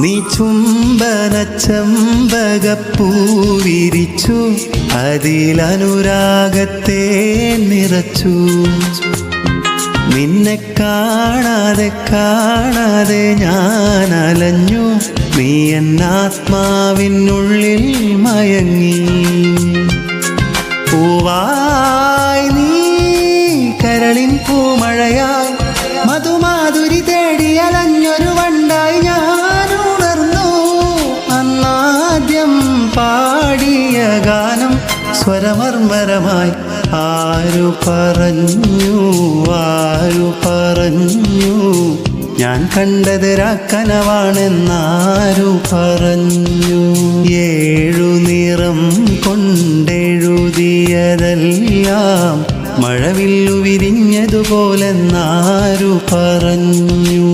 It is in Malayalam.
നീ ചുംബന ചെമ്പകപ്പൂ വിരിച്ചു, അതിലനുരാഗത്തെ നിറച്ചു. നിന്നെ കാണാതെ കാണാതെ ഞാൻ അലഞ്ഞു, നീ എന്നാത്മാവിനുള്ളിൽ മയങ്ങി. പൂവായി നീ കരളിൻ പൂമഴയായി, മധുമാധുരി തേടി അലഞ്ഞൊരു വണ്ടായി ഞാൻ ഉണർന്നു. അന്നാദ്യം പാടിയ ഗാനം സ്വരമർമരമായി. ആരു പറഞ്ഞു ആരു പറഞ്ഞു, ഞാൻ കണ്ടത് രാക്കനവാണെന്നാരു പറഞ്ഞു. 7 നിറം കൊണ്ടെഴുതിയതെല്ലാം മഴവില്ലു വിരിഞ്ഞതുപോലെന്നാരു പറഞ്ഞു.